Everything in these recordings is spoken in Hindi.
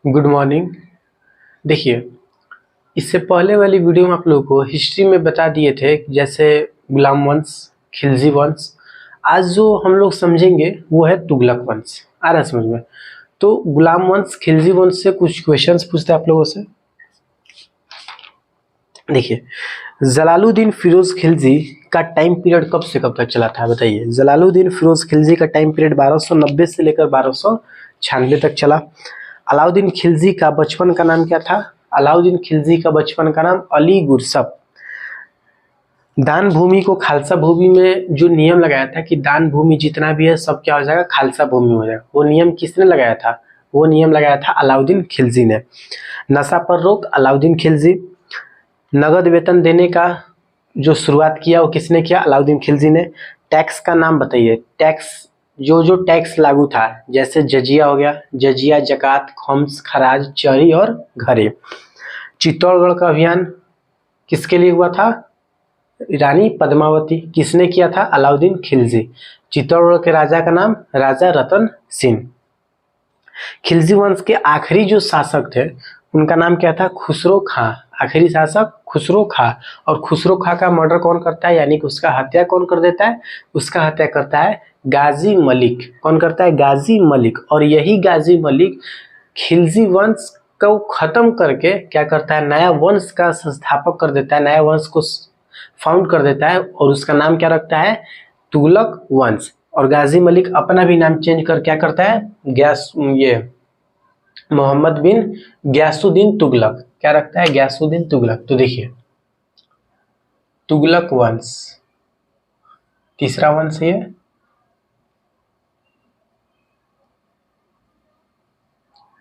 Good morning. देखिए, इससे पहले वाली वीडियो में आप लोगों को हिस्ट्री में बता दिए थे, जैसे गुलाम वंश, खिलजी वंश। आज जो हम लोग समझेंगे वो है तुगलक वंश। आ रहा है समझ में? तो गुलाम वंश, खिलजी वंश से कुछ क्वेश्चंस पूछते हैं आप लोगों से। देखिए, जलालुद्दीन फिरोज खिलजी का टाइम पीरियड कब से कब तक चला था बताइए। जलालुद्दीन फिरोज खिलजी का टाइम पीरियड 1290 से लेकर 1296 तक चला। अलाउद्दीन खिलजी का बचपन का नाम क्या था? अलाउद्दीन खिलजी का बचपन का नाम अली गुरसप। दान भूमि को खालसा भूमि में जो नियम लगाया था कि दान भूमि जितना भी है सब क्या हो जाएगा, खालसा भूमि हो जाएगा, वो नियम किसने लगाया था? वो नियम लगाया था अलाउद्दीन खिलजी ने। नशा पर रोक, अलाउद्दीन खिलजी। नगद वेतन देने का जो शुरुआत किया वो किसने किया? अलाउद्दीन खिलजी ने। टैक्स का नाम बताइए। टैक्स जो जो टैक्स लागू था, जैसे जजिया हो गया, जजिया, जकात, खम्स, खराज, चरी और घरे। चित्तौड़गढ़ का अभियान किसके लिए हुआ था? रानी पद्मावती। किसने किया था? अलाउद्दीन खिलजी। चित्तौड़गढ़ के राजा का नाम राजा रतन सिंह। खिलजी वंश के आखिरी जो शासक थे उनका नाम क्या था? खुसरो खां। आखिरी शासक खुसरो खां। और खुसरो खां का मर्डर कौन करता है, यानी कि उसका हत्या कौन कर देता है? उसका हत्या करता है गाजी मलिक। कौन करता है? गाजी मलिक। और यही गाजी मलिक खिलजी वंश को खत्म करके क्या करता है? नया वंश का संस्थापक कर देता है, नया वंश को फाउंड कर देता है, और उसका नाम क्या रखता है? तुगलक वंश। और गाजी मलिक अपना भी नाम चेंज कर क्या करता है? मोहम्मद बिन गयासुद्दीन तुगलक। क्या रखता है? गयासुद्दीन तुगलक। तो देखिए, तुगलक वंश तीसरा वंश है।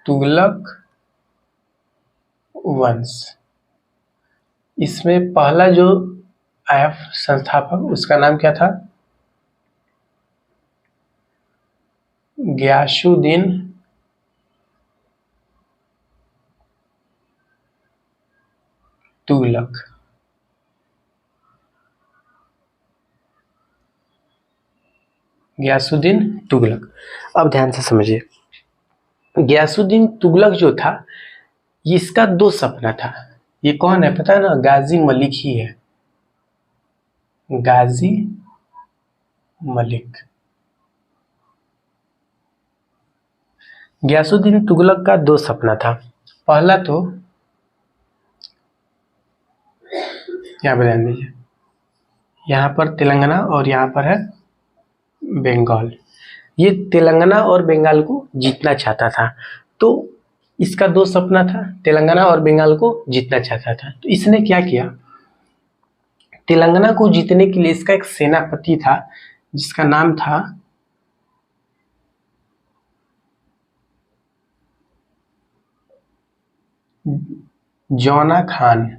तुगलक वंश, इसमें पहला जो आया संस्थापक उसका नाम क्या था? गयासुद्दीन तुगलक। गयासुद्दीन तुगलक। अब ध्यान से समझिए, गयासुद्दीन तुगलक जो था इसका दो सपना था। ये कौन है पता है ना? गाजी मलिक ही है। गाजी मलिक। गयासुद्दीन तुगलक का दो सपना था। पहला तो यहाँ पर ध्यान दीजिए, यहाँ पर तेलंगाना और यहाँ पर है बंगाल। ये तेलंगाना और बंगाल को जीतना चाहता था। तो इसका दो सपना था, तेलंगाना और बंगाल को जीतना चाहता था। तो इसने क्या किया? तेलंगाना को जीतने के लिए इसका एक सेनापति था जिसका नाम था जौना खान।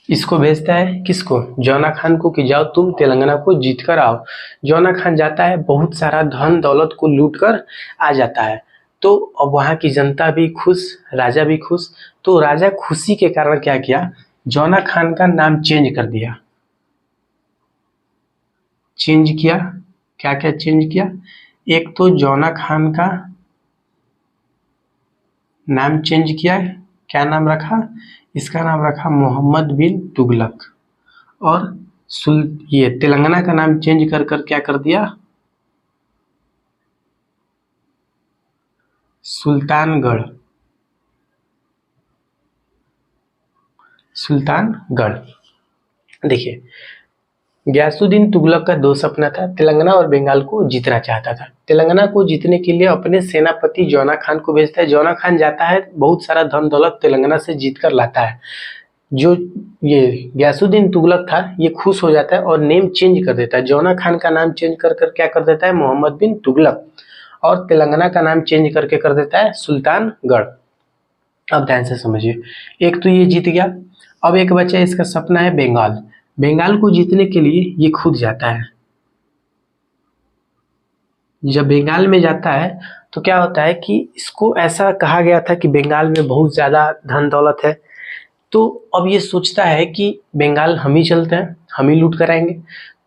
इसको भेजता है किसको? जौना खान को, कि जाओ तुम तेलंगाना को जीत कर आओ। जौना खान जाता है, बहुत सारा धन दौलत को लूट कर आ जाता है। तो अब वहाँ की जनता भी खुश, राजा भी खुश। तो राजा खुशी के कारण क्या किया? जौना खान का नाम चेंज कर दिया। चेंज किया, क्या क्या चेंज किया? एक तो जौना खान का नाम चेंज किया। क्या नाम रखा? इसका नाम रखा मोहम्मद बिन तुगलक। और ये तेलंगाना का नाम चेंज कर कर क्या कर दिया? सुल्तानगढ़। सुल्तानगढ़। देखिए, गयासुद्दीन तुगलक का दो सपना था। तेलंगाना और बंगाल को जीतना चाहता था। तेलंगाना को जीतने के लिए अपने सेनापति जौना खान को भेजता है। जौना खान जाता है, बहुत सारा धन दौलत तेलंगाना से जीत कर लाता है। जो ये गयासुद्दीन तुगलक था ये खुश हो जाता है और नेम चेंज कर देता है। जौना खान का नाम चेंज कर कर क्या कर देता है? मोहम्मद बिन तुगलक। और तेलंगाना का नाम चेंज करके कर देता है सुल्तानगढ़। अब ध्यान से समझिए, एक तो ये जीत गया। अब एक बचा, इसका सपना है बंगाल। बंगाल को जीतने के लिए ये खुद जाता है। जब बंगाल में जाता है तो क्या होता है कि इसको ऐसा कहा गया था कि बंगाल में बहुत ज्यादा धन दौलत है। तो अब ये सोचता है कि बंगाल हम ही चलते हैं, हम ही लूट कर आएंगे।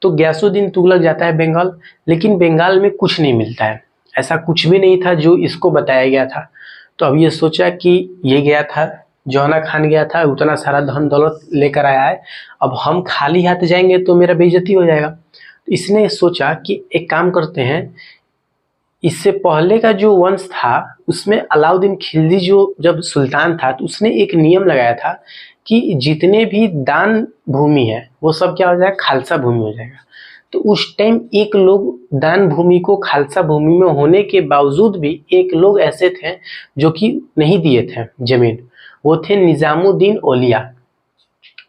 तो गयासुद्दीन तुगलक जाता है बंगाल, लेकिन बंगाल में कुछ नहीं मिलता है, ऐसा कुछ भी नहीं था जो इसको बताया गया था। तो अब ये सोचा कि ये गया था, जौना खान गया था, उतना सारा धन दौलत लेकर आया है, अब हम खाली हाथ जाएंगे तो मेरा बेइज्जती हो जाएगा। तो इसने सोचा कि एक काम करते हैं, इससे पहले का जो वंश था उसमें अलाउद्दीन खिलजी जो जब सुल्तान था तो उसने एक नियम लगाया था कि जितने भी दान भूमि है वो सब क्या हो जाएगा, खालसा भूमि हो जाएगा। तो उस टाइम एक लोग दान भूमि को खालसा भूमि में होने के बावजूद भी एक लोग ऐसे थे जो कि नहीं दिए थे जमीन, वो थे निजामुद्दीन औलिया।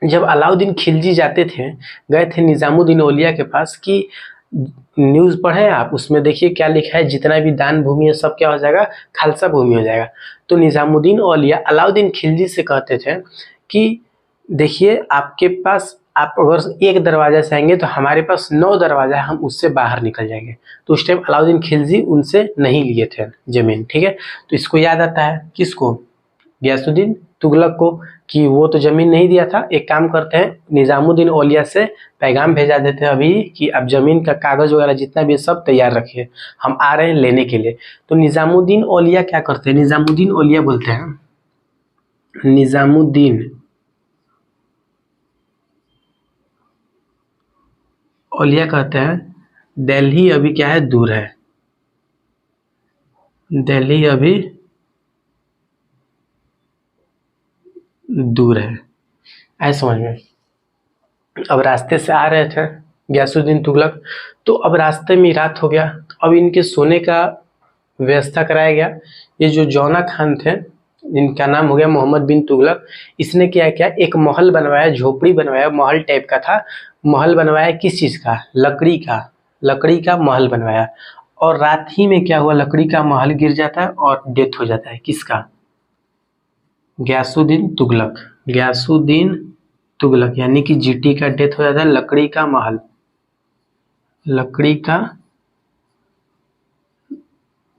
जब अलाउद्दीन खिलजी जाते थे, गए थे निजामुद्दीन औलिया के पास कि न्यूज़ पढ़ें आप, उसमें देखिए क्या लिखा है, जितना भी दान भूमि है सब क्या हो जाएगा, खालसा भूमि हो जाएगा। तो निजामुद्दीन औलिया अलाउद्दीन खिलजी से कहते थे कि देखिए आपके पास, आप अगर एक दरवाजा से आएंगे तो हमारे पास 9 दरवाजा है, हम उससे बाहर निकल जाएंगे। तो उस टाइम अलाउद्दीन खिलजी उनसे नहीं लिए थे जमीन, ठीक है। तो इसको याद आता है किसको, गयासुद्दीन तुगलक को, कि वो तो जमीन नहीं दिया था। एक काम करते हैं, निजामुद्दीन औलिया से पैगाम भेजा देते हैं अभी कि आप जमीन का कागज वगैरह जितना भी सब तैयार रखिए, हम आ रहे हैं लेने के लिए। तो निजामुद्दीन औलिया क्या करते हैं, निजामुद्दीन औलिया बोलते हैं, निजामुद्दीन औलिया कहते हैं दिल्ली अभी क्या है, दूर है, दिल्ली अभी दूर है, ऐसा समझ में। अब रास्ते से आ रहे थे गयासुद्दीन तुगलक, तो अब रास्ते में रात हो गया, अब इनके सोने का व्यवस्था कराया गया। ये जो जौना खान थे, इनका नाम हो गया मोहम्मद बिन तुगलक, इसने क्या किया, एक महल बनवाया, झोपड़ी बनवाया, महल टाइप का था। महल बनवाया किस चीज़ का, लकड़ी का, लकड़ी का महल बनवाया। और रात ही में क्या हुआ, लकड़ी का महल गिर जाता है और डेथ हो जाता है, किसका, गयासुद्दीन तुगलक, गयासुद्दीन तुगलक, यानी कि जीटी का डेथ हो जाता है, लकड़ी का महल, लकड़ी का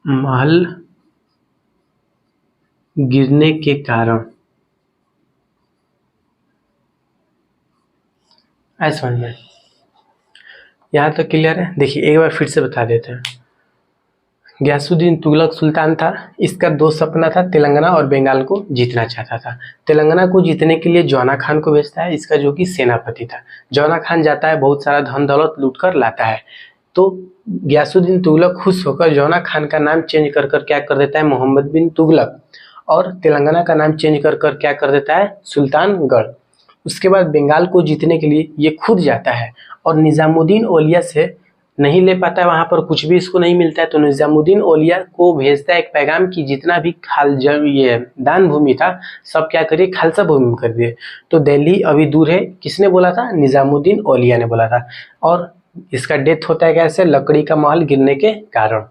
महल गिरने के कारण। ऐसा समझ में, यहाँ तक क्लियर है। देखिए एक बार फिर से बता देते हैं, गयासुद्दीन तुगलक सुल्तान था, इसका 2 सपना था, तेलंगाना और बंगाल को जीतना चाहता था। तेलंगाना को जीतने के लिए जौना खान को भेजता है, इसका जो कि सेनापति था। जौना खान जाता है, बहुत सारा धन दौलत लूट कर लाता है। तो गयासुद्दीन तुगलक खुश होकर जौना खान का नाम चेंज कर कर क्या कर देता है, मोहम्मद बिन तुगलक, और तेलंगाना का नाम चेंज कर कर क्या कर देता है, सुल्तानगढ़। उसके बाद बंगाल को जीतने के लिए ये खुद जाता है और निजामुद्दीन औलिया से नहीं ले पाता है, वहाँ पर कुछ भी इसको नहीं मिलता है। तो निजामुद्दीन औलिया को भेजता है एक पैगाम कि जितना भी ये दान भूमि था सब क्या करिए, खालसा भूमि में कर दिए। तो दिल्ली अभी दूर है, किसने बोला था, निजामुद्दीन औलिया ने बोला था। और इसका डेथ होता है कैसे, लकड़ी का महल गिरने के कारण।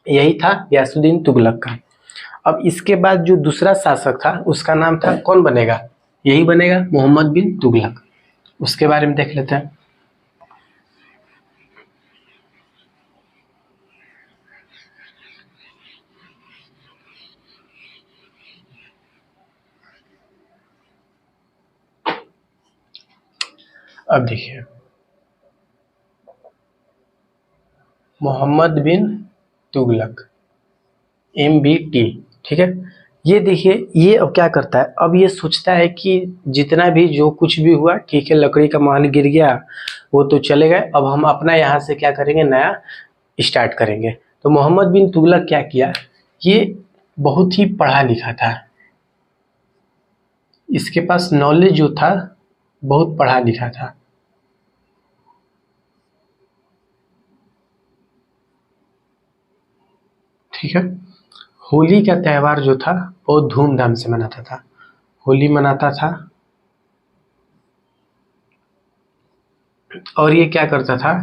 यही था गयासुद्दीन तुगलक का। अब इसके बाद जो दूसरा शासक था उसका नाम था, कौन बनेगा, यही बनेगा, मोहम्मद बिन तुगलक। उसके बारे में देख लेते हैं। अब देखिए मोहम्मद बिन तुगलक, MBT, ठीक है। ये देखिए ये अब क्या करता है, अब ये सोचता है कि जितना भी जो कुछ भी हुआ ठीक है, लकड़ी का महल गिर गया वो तो चले गए, अब हम अपना यहाँ से क्या करेंगे, नया स्टार्ट करेंगे। तो मोहम्मद बिन तुगलक क्या किया, ये बहुत ही पढ़ा लिखा था, इसके पास नॉलेज जो था बहुत पढ़ा लिखा था। ठीक है, होली का त्यौहार जो था बहुत धूमधाम से मनाता था, होली मनाता था। और ये क्या करता था,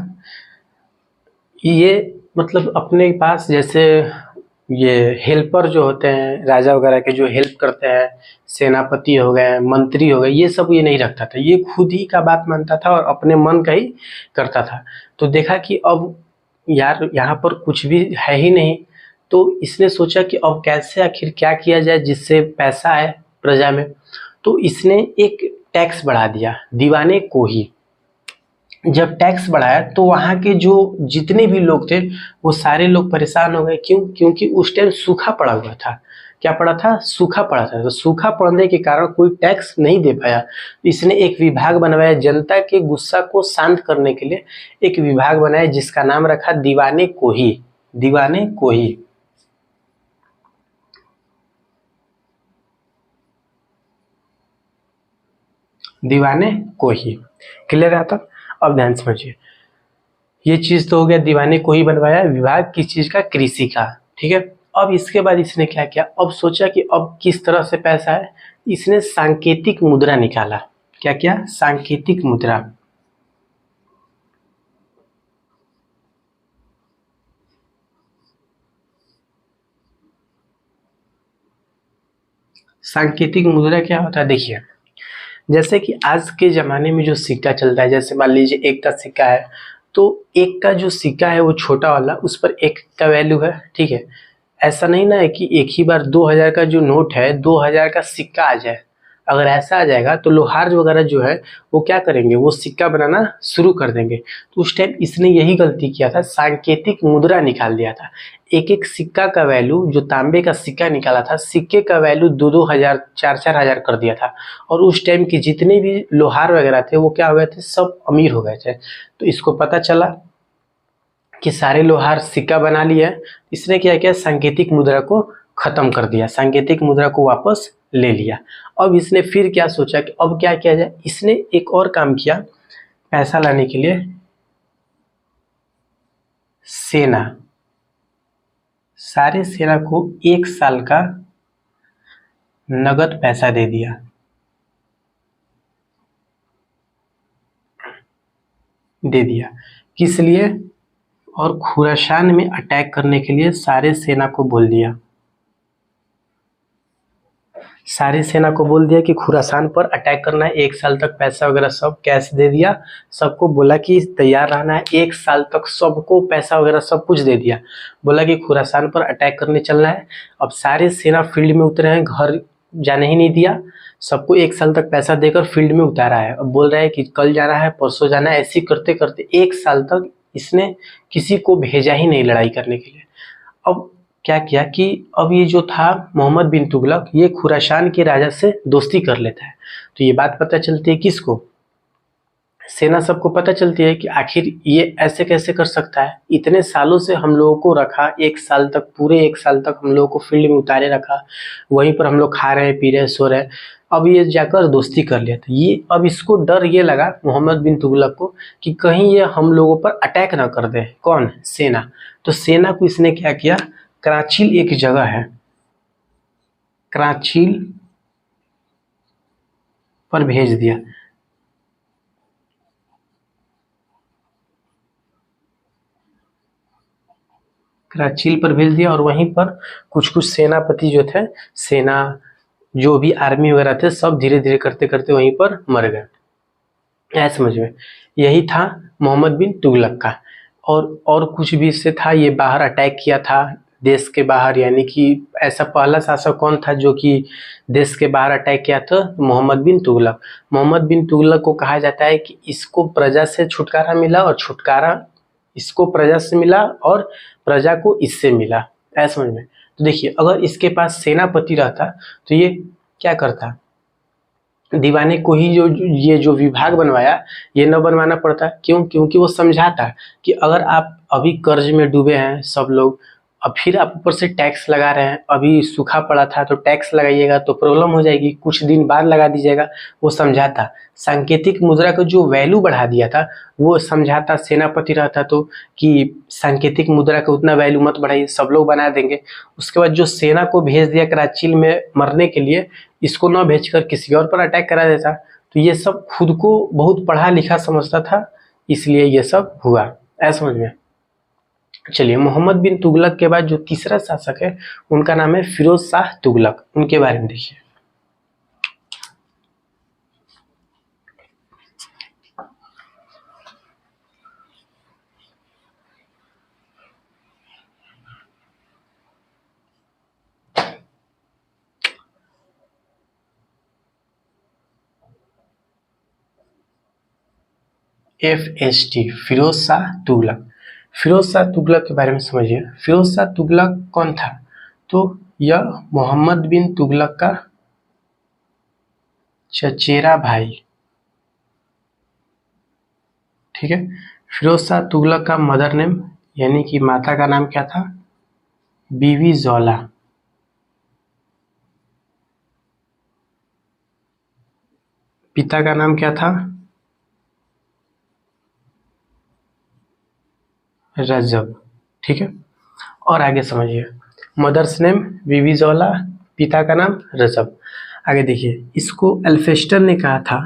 ये मतलब अपने पास जैसे ये हेल्पर जो होते हैं राजा वगैरह के, जो हेल्प करते हैं, सेनापति हो गए, मंत्री हो गए, ये सब ये नहीं रखता था, ये खुद ही का बात मानता था और अपने मन का ही करता था। तो देखा कि अब यार यहाँ पर कुछ भी है ही नहीं, तो इसने सोचा कि अब कैसे आखिर क्या किया जाए जिससे पैसा आए प्रजा में। तो इसने एक टैक्स बढ़ा दिया, दीवाने को ही, जब टैक्स बढ़ाया तो वहाँ के जो जितने भी लोग थे वो सारे लोग परेशान हो गए। क्यों? क्योंकि उस टाइम सूखा पड़ा हुआ था। क्या पड़ा था? सूखा पड़ा था। तो सूखा पड़ने के कारण कोई टैक्स नहीं दे पाया। इसने एक विभाग बनवाया जनता के गुस्सा को शांत करने के लिए। एक विभाग बनाया जिसका नाम रखा दीवाने कोही। दीवाने कोही। दीवाने कोही। क्लियर है? तक अब ध्यान समझिए। ये चीज तो हो गया, दीवाने को ही बनवाया विभाग किस चीज का? कृषि का। ठीक है। अब इसके बाद इसने क्या किया? अब सोचा कि अब किस तरह से पैसा है। इसने सांकेतिक मुद्रा निकाला। क्या किया? सांकेतिक मुद्रा। सांकेतिक मुद्रा क्या होता है? देखिए, जैसे कि आज के ज़माने में जो सिक्का चलता है, जैसे मान लीजिए 1 का सिक्का है, तो 1 का जो सिक्का है वो छोटा वाला, उस पर 1 का वैल्यू है, ठीक है। ऐसा नहीं ना है कि एक ही बार 2000 का जो नोट है 2000 का सिक्का आ जाए। अगर ऐसा आ जाएगा तो लोहार वगैरह जो है वो क्या करेंगे? वो सिक्का बनाना शुरू कर देंगे। तो उस टाइम इसने यही गलती किया था, सांकेतिक मुद्रा निकाल दिया था। एक एक सिक्का का वैल्यू, जो तांबे का सिक्का निकाला था, सिक्के का वैल्यू 2-2 हजार 4-4 हजार कर दिया था। और उस टाइम के जितने भी लोहार वगैरह थे वो क्या हो गए थे? सब अमीर हो गए थे। तो इसको पता चला कि सारे लोहार सिक्का बना लिए। इसने क्या किया? सांकेतिक मुद्रा को खत्म कर दिया, सांकेतिक मुद्रा को वापस ले लिया। अब इसने फिर क्या सोचा कि अब क्या किया जाए? इसने एक और काम किया पैसा लाने के लिए। सेना, सारे सेना को 1 साल का नगद पैसा दे दिया। दे दिया किस लिए? और खुरासान में अटैक करने के लिए सारे सेना को बोल दिया। सारी सेना को बोल दिया कि खुरासान पर अटैक करना है। 1 साल तक पैसा वगैरह सब कैश दे दिया। सबको बोला कि तैयार रहना है। 1 साल तक सबको पैसा वगैरह सब कुछ दे दिया। बोला कि खुरासान पर अटैक करने चलना है। अब सारे सेना फील्ड में उतरे हैं, घर जाने ही नहीं दिया। सबको 1 साल तक पैसा देकर फील्ड में उतारा है। अब बोल रहा है कि कल जाना है, परसों जाना है। ऐसे करते करते 1 साल तक इसने किसी को भेजा ही नहीं लड़ाई करने के लिए। अब क्या किया कि अब ये जो था मोहम्मद बिन तुगलक, ये खुरासान के राजा से दोस्ती कर लेता है। तो ये बात पता चलती है किसको? सेना सबको पता चलती है कि आखिर ये ऐसे कैसे कर सकता है। इतने सालों से हम लोगों को रखा, 1 साल तक, पूरे 1 साल तक हम लोगों को फील्ड में उतारे रखा। वहीं पर हम लोग खा रहे हैं, पी रहे हैं, सो रहे हैं। अब ये जाकर दोस्ती कर लिया था। ये अब इसको डर ये लगा मोहम्मद बिन तुगलक को कि कहीं ये हम लोगों पर अटैक ना कर दे। कौन? सेना। तो सेना को इसने क्या किया? कराचील एक जगह है, कराचील पर भेज दिया। कराचील पर भेज दिया और वहीं पर कुछ कुछ सेनापति जो थे, सेना जो भी आर्मी वगैरह थे, सब धीरे धीरे करते करते वहीं पर मर गए। ऐ समझ में। यही था मोहम्मद बिन तुगलक का। और कुछ भी इससे था। ये बाहर अटैक किया था, देश के बाहर। यानी कि ऐसा पहला शासक कौन था जो कि देश के बाहर अटैक किया था? मोहम्मद बिन तुगलक। मोहम्मद बिन तुगलक को कहा जाता है कि इसको प्रजा से छुटकारा मिला, और छुटकारा इसको प्रजा से मिला और प्रजा को इससे मिला। ऐसा समझ में। तो देखिए, अगर इसके पास सेनापति रहता तो ये क्या करता? दीवाने को ही जो ये जो विभाग बनवाया, ये न बनवाना पड़ता। क्यों? क्योंकि वो समझाता कि अगर आप अभी कर्ज में डूबे हैं सब लोग, अब फिर आप ऊपर से टैक्स लगा रहे हैं। अभी सूखा पड़ा था तो टैक्स लगाइएगा तो प्रॉब्लम हो जाएगी, कुछ दिन बाद लगा दीजिएगा। वो समझाता। सांकेतिक मुद्रा का जो वैल्यू बढ़ा दिया था वो समझाता। सेनापति रहता तो कि सांकेतिक मुद्रा का उतना वैल्यू मत बढ़ाइए, सब लोग बना देंगे। उसके बाद जो सेना को भेज दिया कराची में मरने के लिए, इसको न भेजकर किसी और पर अटैक करा देता। तो ये सब खुद को बहुत पढ़ा लिखा समझता था, इसलिए ये सब हुआ। ऐसा समझ में। चलिए, मोहम्मद बिन तुगलक के बाद जो तीसरा शासक है उनका नाम है फिरोज शाह तुगलक। उनके बारे में देखिए। FST, फिरोज शाह तुगलक। फिरोज शाह तुगलक के बारे में समझिए। फिरोज शाह तुगलक कौन था? तो यह मोहम्मद बिन तुगलक का चचेरा भाई, ठीक है। फिरोज शाह तुगलक का मदर नेम यानी कि माता का नाम क्या था? बीवी जौला। पिता का नाम क्या था? रजब, ठीक है। और आगे समझिए, मदर्स नेम बीवी जौला, पिता का नाम रजब। आगे देखिए, इसको एल्फिंस्टन ने कहा था,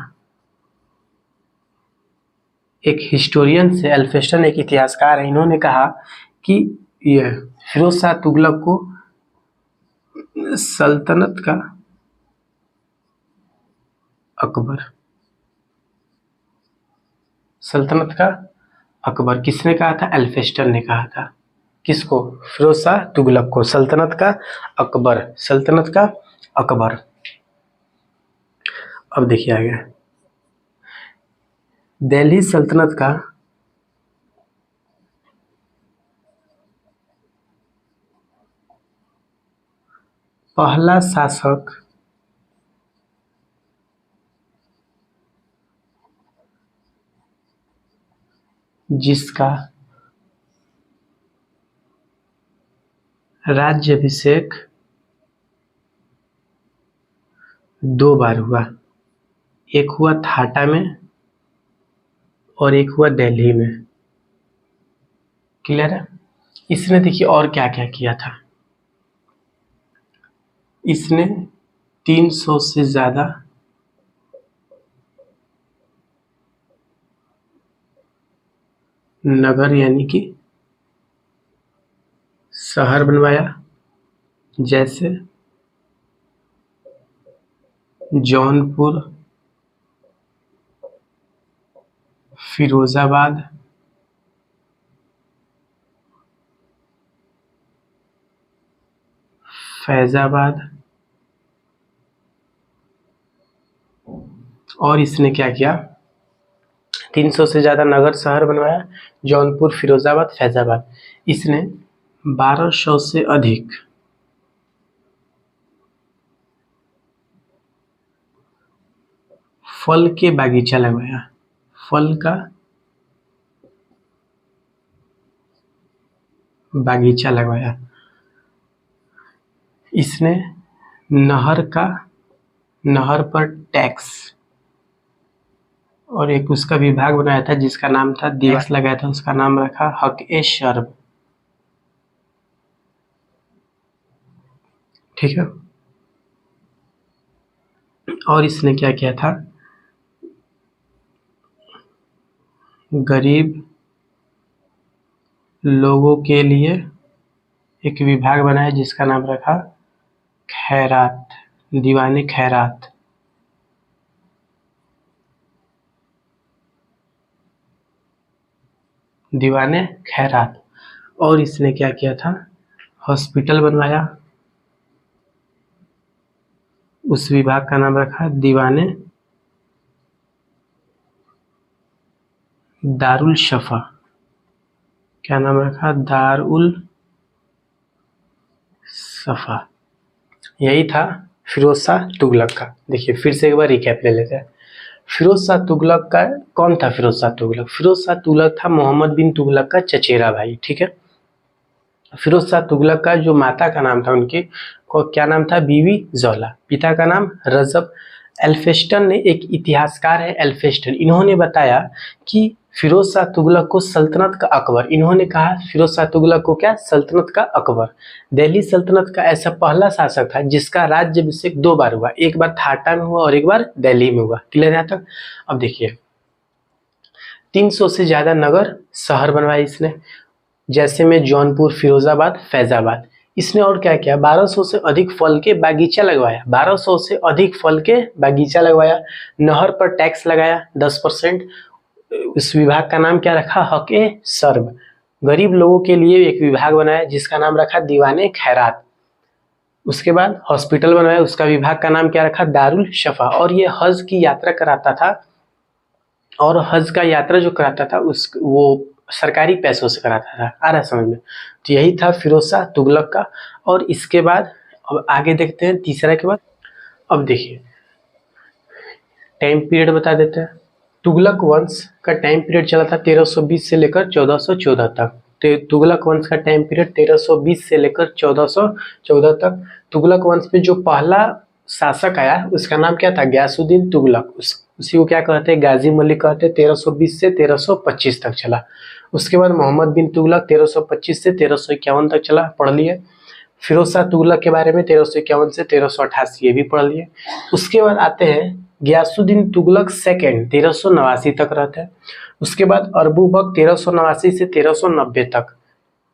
एक हिस्टोरियन से, एल्फिंस्टन एक इतिहासकार है, इन्होंने कहा कि यह फिरोज शाह तुगलक को सल्तनत का अकबर, सल्तनत का अकबर किसने कहा था? एल्फिंस्टन ने कहा था। किसको? फिरोज शाह तुगलक को सल्तनत का अकबर, सल्तनत का अकबर। अब देखिए आगे, दिल्ली सल्तनत का पहला शासक जिसका राज्याभिषेक 2 बार हुआ, एक हुआ थाटा में और एक हुआ दिल्ली में। क्लियर है? इसने देखिए और क्या क्या किया था। इसने 300 से ज्यादा नगर यानी कि शहर बनवाया, जैसे जौनपुर, फिरोजाबाद, फैजाबाद। और इसने क्या किया? 300 से ज्यादा नगर शहर बनवाया, जौनपुर, फिरोजाबाद, फैजाबाद। इसने 1200 से अधिक फल के बागीचा लगवाया, फल का बागीचा लगवाया। इसने नहर पर टैक्स और एक उसका विभाग बनाया था जिसका नाम था, टैक्स लगाया था, उसका नाम रखा हक-ए-शर्ब, ठीक है। और इसने क्या किया था? गरीब लोगों के लिए एक विभाग बनाया जिसका नाम रखा खैरात, दीवाने खैरात। दीवाने खैरात। और इसने क्या किया था? हॉस्पिटल बनवाया, उस विभाग का नाम रखा दीवाने दारुल शफा। क्या नाम रखा? दारुल सफा। यही था फिरोज शाह तुगलक का। देखिए फिर से एक बार रिकैप ले लेते हैं। फिरोज शाह तुगलक का कौन था? फिरोज शाह तुगलक, फिरोज शाह तुगलक था मोहम्मद बिन तुगलक का चचेरा भाई, ठीक है। फिरोज शाह तुगलक का जो माता का नाम था, उनकी को क्या नाम था? बीवी जौला। पिता का नाम रजब। एल्फिंस्टन ने, एक इतिहासकार है एल्फिंस्टन, इन्होंने बताया कि फिरोज शाह तुगलक को सल्तनत का अकबर, इन्होंने कहा फिरोज शाह तुगलक को क्या? सल्तनत का अकबर। दिल्ली सल्तनत का ऐसा पहला शासक था जिसका राज्याभिषेक 2 बार हुआ, एक बार थाटा में हुआ और एक बार दिल्ली में हुआ। क्लियर है तक? अब देखिए, 300 से ज्यादा नगर शहर बनवाए इसने, जैसे में जौनपुर, फिरोजाबाद, फैजाबाद। इसने और क्या किया? 1200 से अधिक फल के बागीचा लगवाया, 1200 से अधिक फल के बागीचा लगवाया। नहर पर टैक्स लगाया 10%। उस विभाग का नाम क्या रखा? हक-ए-शर्ब। गरीब लोगों के लिए एक विभाग बनाया जिसका नाम रखा दीवाने खैरात। उसके बाद हॉस्पिटल बनवाया, उसका विभाग का नाम क्या रखा? दारुल शफा। और ये हज की यात्रा कराता था और हज का यात्रा जो कराता था वो सरकारी पैसों से कराता था। आ रहा है समझ में? तो यही था फिरोज शाह तुगलक का। और इसके बाद अब आगे देखते हैं तीसरा के बाद। अब देखिए टाइम पीरियड बता देते हैं। तुगलक वंश का टाइम पीरियड चला था 1320 से लेकर 1414 तक। तो तुगलक वंश का टाइम पीरियड 1320 से लेकर 1414 तक। तुगलक वंश में जो पहला शासक आया उसका नाम क्या था? गयासुद्दीन तुगलक। उसी को क्या कहते हैं? गाजी मलिक कहते हैं। 1320 से 1325 तक चला। उसके बाद मोहम्मद बिन तुगलक 1325 से 1351 तक चला, पढ़ लिए। फिरोज शाह तुगलक के बारे में 1351 से 1388 ये भी पढ़ लिए। उसके बाद आते हैं गयासुद्दीन तुगलक सेकेंड 1389 तक रहते हैं। उसके बाद अरबुबक 1389 से 1390 तक।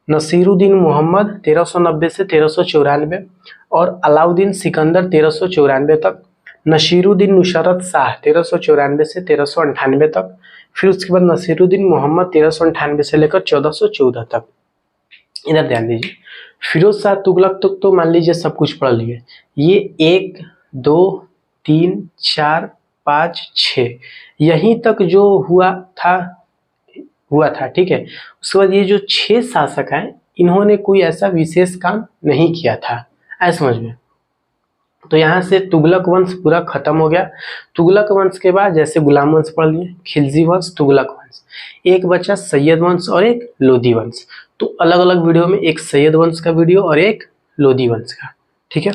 नसीरुद्दीन मोहम्मद 1390 से 1394 और अलाउद्दीन सिकंदर 1394 तक। नसीरुद्दीन नुसरत शाह 1394 से 1398 तक। फिर उसके बाद नसीरुद्दीन मोहम्मद 1398 से लेकर 1414 तक। इधर ध्यान दीजिए, फिरोज शाह तुगलक तो मान लीजिए सब कुछ पढ़ लिए। ये 1 2 3 4 5 6 यहीं तक जो हुआ था, ठीक है। उसके बाद ये जो 6 शासक हैं इन्होंने कोई ऐसा विशेष काम नहीं किया था, ऐसा समझ में। तो यहाँ से तुगलक वंश पूरा खत्म हो गया। तुगलक वंश के बाद जैसे गुलाम वंश पढ़ लिए, खिलजी वंश, तुगलक वंश, एक बचा सैयद वंश और एक लोधी वंश। तो अलग अलग वीडियो में एक सैयद वंश का वीडियो और एक लोधी वंश का, ठीक है।